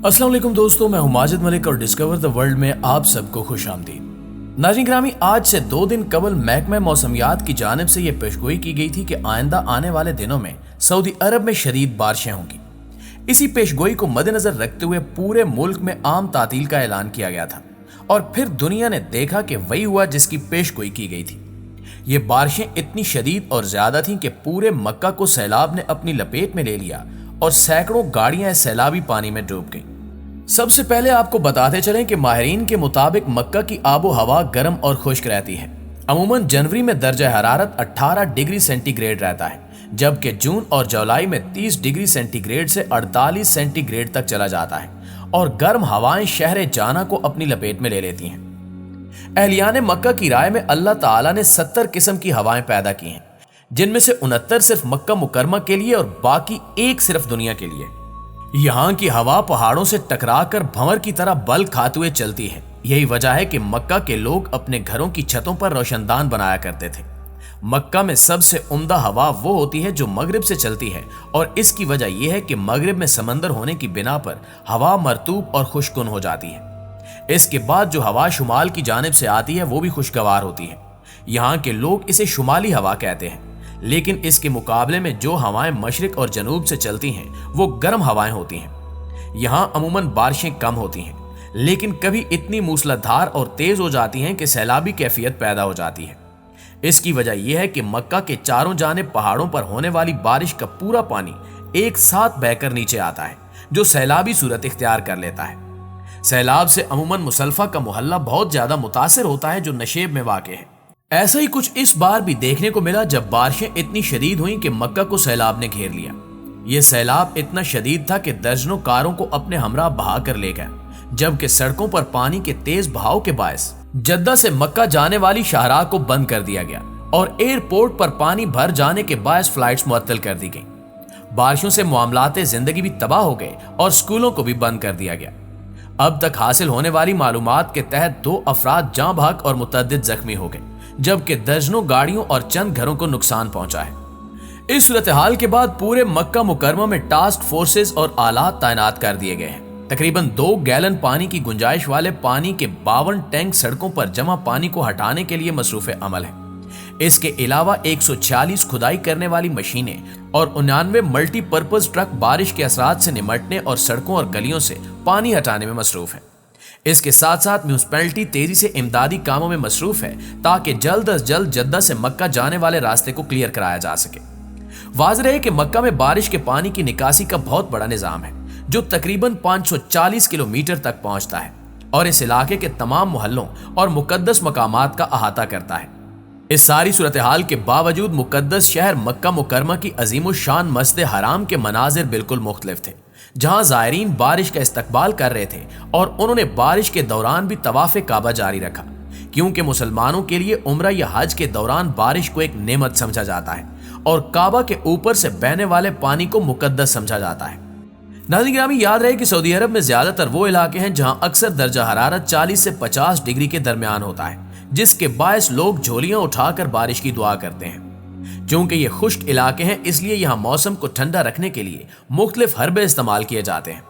अस्सलाम वालेकुम दोस्तों, मैं हूं माजिद मलिक और डिस्कवर द वर्ल्ड में आप सबको खुश आमदीद। नाज़रीन ग्रामी, आज से 2 दिन कबल महकमा मौसमियात की जानिब से यह पेशगोई की गई थी कि आइंदा आने वाले दिनों में सऊदी अरब में शदीद बारिशें होंगी। इसी पेशगोई को मद्देनजर रखते हुए पूरे मुल्क में आम तातील का ऐलान किया गया था और फिर दुनिया ने देखा कि वही हुआ जिसकी पेशगोई की गई थी। ये बारिशें इतनी शदीद और ज्यादा थीं कि पूरे मक्का को सैलाब ने अपनी लपेट में ले लिया और सैकड़ों गाड़ियां सैलाबी पानी में डूब गईं। सबसे पहले आपको बताते चलें कि माहिरीन के मुताबिक मक्का की आबो हवा गर्म और खुश्क रहती है। अमूमन जनवरी में दर्जा हरारत 18 डिग्री सेंटीग्रेड रहता है, जबकि जून और जुलाई में 30 डिग्री सेंटीग्रेड से 48 सेंटीग्रेड तक चला जाता है और गर्म हवाएं शहर जाना को अपनी लपेट में ले लेती हैं। अहलियान मक्का की राय में अल्लाह ताला ने 70 किस्म की हवाएं पैदा की हैं, जिनमें से 69 सिर्फ मक्का मुकरमा के लिए और बाकी एक सिर्फ दुनिया के लिए। यहाँ की हवा पहाड़ों से टकराकर भंवर की तरह बल खाते हुए चलती है। यही वजह है कि मक्का के लोग अपने घरों की छतों पर रोशनदान बनाया करते थे। मक्का में सबसे उम्दा हवा वो होती है जो मगरिब से चलती है और इसकी वजह यह है कि मगरिब में समंदर होने की बिना पर हवा मरतूब और खुशकुन हो जाती है। इसके बाद जो हवा शुमाल की जानिब से आती है वो भी खुशगवार होती है। यहाँ के लोग इसे शुमाली हवा कहते हैं, लेकिन इसके मुकाबले में जो हवाएं मशरिक और जनूब से चलती हैं वो गर्म हवाएं होती हैं। यहाँ अमूमन बारिशें कम होती हैं, लेकिन कभी इतनी मूसलाधार और तेज हो जाती हैं कि सैलाबी कैफियत पैदा हो जाती है। इसकी वजह यह है कि मक्का के चारों जानिब पहाड़ों पर होने वाली बारिश का पूरा पानी एक साथ बहकर नीचे आता है, जो सैलाबी सूरत इख्तियार कर लेता है। सैलाब से अमूमन मुसल्फा का मोहल्ला बहुत ज्यादा मुतासिर होता है, जो नशेब में वाक़ है। ऐसा ही कुछ इस बार भी देखने को मिला जब बारिशें इतनी शदीद हुईं कि मक्का को सैलाब ने घेर लिया। यह सैलाब इतना शदीद था कि दर्जनों कारों को अपने हमरा बहा कर ले गया, जबकि सड़कों पर पानी के तेज बहाव के बायस जद्दा से मक्का जाने वाली शाहराह को बंद कर दिया गया और एयरपोर्ट पर पानी भर जाने के बायस फ्लाइट्स मुअत्तल कर दी गई। बारिशों से मामलाते जिंदगी भी तबाह हो गए और स्कूलों को भी बंद कर दिया गया। अब तक हासिल होने वाली मालूमात के तहत 2 अफराद जाँ बहक और मुतअद्दिद जख्मी हो गए, जबकि दर्जनों गाड़ियों और चंद घरों को नुकसान पहुंचा है। इस सूरत हाल के बाद पूरे मक्का मुकरमा में टास्क फोर्सेस और आलात तैनात कर दिए गए हैं। तकरीबन 2 गैलन पानी की गुंजाइश वाले पानी के 52 टैंक सड़कों पर जमा पानी को हटाने के लिए मसरूफ अमल है। इसके अलावा 146 खुदाई करने वाली मशीनें और 99 मल्टीपर्पज ट्रक बारिश के असरात से निमटने और सड़कों और गलियों से पानी हटाने में मसरूफ है। इसके साथ साथ म्यूनिसिपैलिटी तेजी से इमदादी कामों में मसरूफ है ताकि जल्द अज जल्द जद्दा से मक्का जाने वाले रास्ते को क्लियर कराया जा सके। वाज़ेह है कि मक्का में बारिश के पानी की निकासी का बहुत बड़ा निजाम है, जो तकरीबन 540 किलोमीटर तक पहुंचता है और इस इलाके के तमाम मोहल्लों और मुकद्दस मकामात का अहाता करता है। इस सारी सूरत हाल के बावजूद मुकद्दस शहर मक्का मुकरमा की अजीम शान मस्जिद हराम के मनाजिर बिल्कुल मुख्तलिफ थे, जहां ज़ायरीन बारिश का इस्तकबाल कर रहे थे और उन्होंने बारिश के दौरान भी तवाफ़े काबा जारी रखा, क्योंकि मुसलमानों के लिए उम्रा या हज के दौरान बारिश को एक नेमत समझा जाता है और काबा के ऊपर से बहने वाले पानी को मुकद्दस समझा जाता है। नाज़रीन गिरामी, याद रहे कि सऊदी अरब में ज्यादातर वो इलाके हैं जहां अक्सर दर्जा हरारत 40 से 50 डिग्री के दरमियान होता है, जिसके बायस लोग झोलियां उठाकर बारिश की दुआ करते हैं। क्योंकि ये खुश्क इलाके हैं, इसलिए यहाँ मौसम को ठंडा रखने के लिए मुख्तलिफ हरबे इस्तेमाल किए जाते हैं।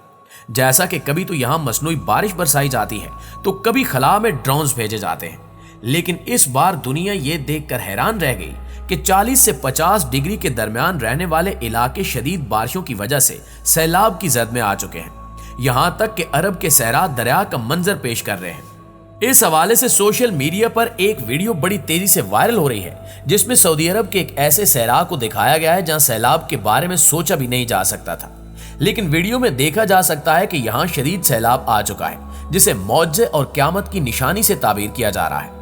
जैसा कि कभी तो यहाँ मसनूई बारिश बरसाई जाती है तो कभी खला में ड्रोन्स भेजे जाते हैं। लेकिन इस बार दुनिया ये देखकर हैरान रह गई कि 40 से 50 डिग्री के दरमियान रहने वाले इलाके शदीद बारिशों की वजह से सैलाब की जद में आ चुके हैं। यहाँ तक कि अरब के सहरा दरिया का मंजर पेश कर रहे हैं। इस हवाले से सोशल मीडिया पर एक वीडियो बड़ी तेजी से वायरल हो रही है, जिसमें सऊदी अरब के एक ऐसे सहरा को दिखाया गया है जहां सैलाब के बारे में सोचा भी नहीं जा सकता था। लेकिन वीडियो में देखा जा सकता है कि यहाँ शदीद सैलाब आ चुका है, जिसे मौजज़े और क़यामत की निशानी से ताबीर किया जा रहा है।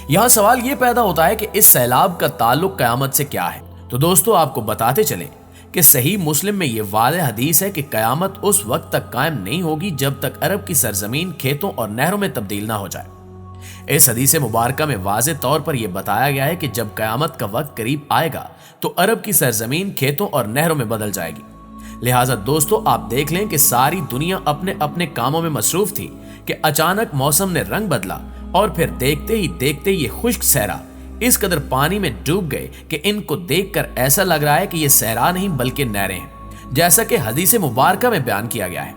यहाँ सवाल ये पैदा होता है कि इस सैलाब का ताल्लुक क़यामत से क्या है। तो दोस्तों, आपको बताते चले कि सही मुस्लिम में ये वाज़ेह हदीस है कि क़यामत उस वक्त तक कायम नहीं होगी जब तक अरब की सरजमीन खेतों और नहरों में तब्दील ना हो जाए। इस हदीस मुबारका में वाज़ेह तौर पर यह बताया गया है कि जब क़यामत का वक्त करीब आएगा तो अरब की सरजमीन खेतों और नहरों में बदल जाएगी। लिहाजा दोस्तों, आप देख लें कि सारी दुनिया अपने अपने कामों में मसरूफ थी कि अचानक मौसम ने रंग बदला और फिर देखते ही देखते ये खुश्क सहरा इस कदर पानी में डूब गए कि इनको देखकर ऐसा लग रहा है कि ये सहरा नहीं बल्कि नहरें हैं, जैसा कि हदीस मुबारका में बयान किया गया है।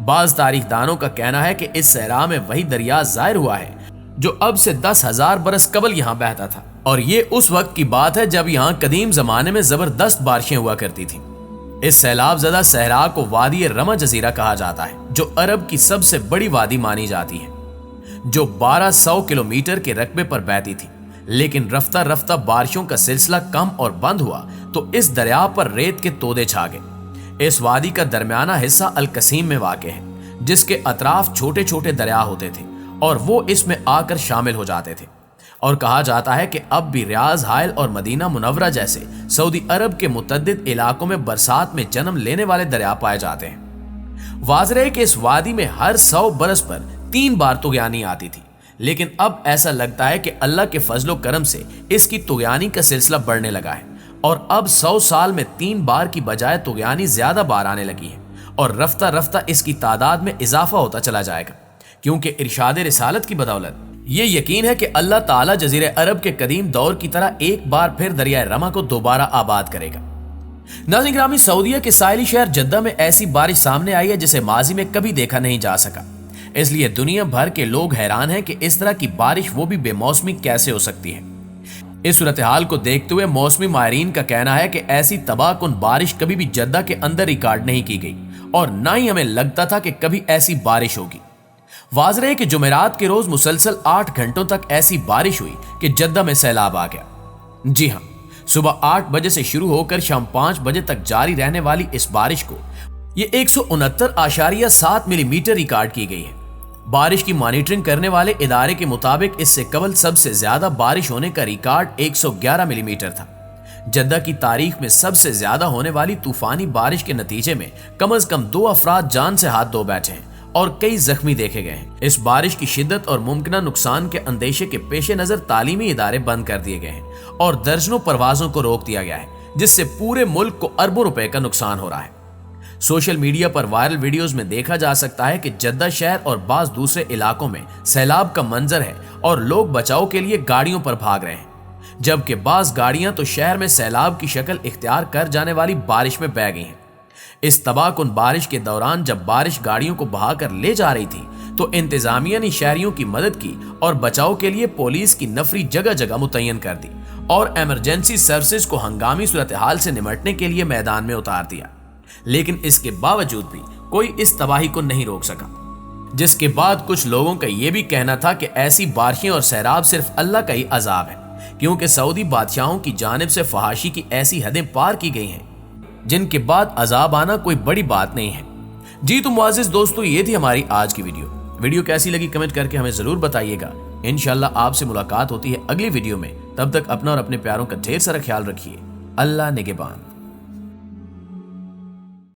بعض تاریخ دانوں کا کہنا ہے کہ اس صحرا میں وہی دریا ظاہر ہوا ہے جو اب سے 10,000 برس قبل یہاں بہتا تھا، اور یہ اس وقت کی بات ہے جب یہاں قدیم زمانے میں زبردست بارشیں ہوا کرتی تھیں۔ اس سیلاب زدہ صحرا کو وادی رما جزیرہ کہا جاتا ہے، جو عرب کی سب سے بڑی وادی مانی جاتی ہے، جو 1200 کلومیٹر کے رقبے پر بہتی تھی۔ لیکن رفتہ رفتہ بارشوں کا سلسلہ کم اور بند ہوا تو اس دریا پر ریت کے تودے چھا گئے۔ اس وادی کا درمیانہ حصہ القصیم میں واقع ہے، جس کے اطراف چھوٹے چھوٹے دریا ہوتے تھے اور وہ اس میں آ کر شامل ہو جاتے تھے، اور کہا جاتا ہے کہ اب بھی ریاض، حائل اور مدینہ منورہ جیسے سعودی عرب کے متعدد علاقوں میں برسات میں جنم لینے والے دریا پائے جاتے ہیں۔ واضح ہے کہ اس وادی میں ہر 100 برس پر 3 بار طغیانی آتی تھی، لیکن اب ایسا لگتا ہے کہ اللہ کے فضل و کرم سے اس کی طغیانی کا سلسلہ بڑھنے لگا ہے، اور اب 100 سال میں 3 بار کی بجائے طغیانی زیادہ بار آنے لگی ہے، اور رفتہ رفتہ اس کی تعداد میں اضافہ ہوتا چلا جائے گا، کیونکہ ارشاد رسالت کی بدولت یہ یقین ہے کہ اللہ تعالیٰ جزیرہ عرب کے قدیم دور کی طرح ایک بار پھر دریائے رما کو دوبارہ آباد کرے گا۔ ناظرین گرامی، سعودیہ کے ساحلی شہر جدہ میں ایسی بارش سامنے آئی ہے جسے ماضی میں کبھی دیکھا نہیں جا سکا، اس لیے دنیا بھر کے لوگ حیران ہیں کہ اس طرح کی بارش وہ بھی بے موسمی کیسے ہو سکتی ہے۔ اس صورتحال کو دیکھتے ہوئے موسمی ماہرین کا کہنا ہے کہ ایسی تباہ کن بارش کبھی بھی جدہ کے اندر ریکارڈ نہیں کی گئی، اور نہ ہی ہمیں لگتا تھا کہ کبھی ایسی بارش ہوگی۔ واضح ہے کہ جمعرات کے روز مسلسل 8 گھنٹوں تک ایسی بارش ہوئی کہ جدہ میں سیلاب آ گیا۔ جی ہاں، صبح 8 بجے سے شروع ہو کر شام 5 بجے تک جاری رہنے والی اس بارش کو یہ 169.7 ملی میٹر ریکارڈ کی گئی ہے۔ بارش کی مانیٹرنگ کرنے والے ادارے کے مطابق اس سے قبل سب سے زیادہ بارش ہونے کا ریکارڈ 111 ملی میٹر تھا۔ جدہ کی تاریخ میں سب سے زیادہ ہونے والی طوفانی بارش کے نتیجے میں کم از کم 2 افراد جان سے ہاتھ دھو بیٹھے ہیں اور کئی زخمی دیکھے گئے ہیں۔ اس بارش کی شدت اور ممکنہ نقصان کے اندیشے کے پیش نظر تعلیمی ادارے بند کر دیے گئے ہیں اور درجنوں پروازوں کو روک دیا گیا ہے، جس سے پورے ملک کو اربوں روپے کا نقصان ہو رہا ہے۔ سوشل میڈیا پر وائرل ویڈیوز میں دیکھا جا سکتا ہے کہ جدہ شہر اور بعض دوسرے علاقوں میں سیلاب کا منظر ہے اور لوگ بچاؤ کے لیے گاڑیوں پر بھاگ رہے ہیں، جبکہ بعض گاڑیاں تو شہر میں سیلاب کی شکل اختیار کر جانے والی بارش میں بہہ گئی ہیں۔ اس تباہ کن بارش کے دوران جب بارش گاڑیوں کو بہا کر لے جا رہی تھی تو انتظامیہ نے شہریوں کی مدد کی اور بچاؤ کے لیے پولیس کی نفری جگہ جگہ متعین کر دی اور ایمرجنسی سروسز کو ہنگامی صورتحال سے نمٹنے کے لیے میدان میں اتار دیا، لیکن اس کے باوجود بھی کوئی اس تباہی کو نہیں روک سکا، جس کے بعد کچھ لوگوں کا یہ بھی کہنا تھا کہ ایسی بارشیں اور سیلاب صرف اللہ کا ہی عذاب ہے، کیونکہ سعودی بادشاہوں کی جانب سے فحاشی کی ایسی حدیں پار کی گئی ہیں جن کے بعد عذاب آنا کوئی بڑی بات نہیں ہے۔ جی تو معزز دوستو، یہ تھی ہماری آج کی ویڈیو کیسی لگی کمنٹ کر کے ہمیں ضرور بتائیے گا۔ انشاءاللہ آپ سے ملاقات ہوتی ہے اگلی ویڈیو میں، تب تک اپنا اور اپنے پیاروں کا ڈھیر سارا خیال رکھیے۔ اللہ نگہبان۔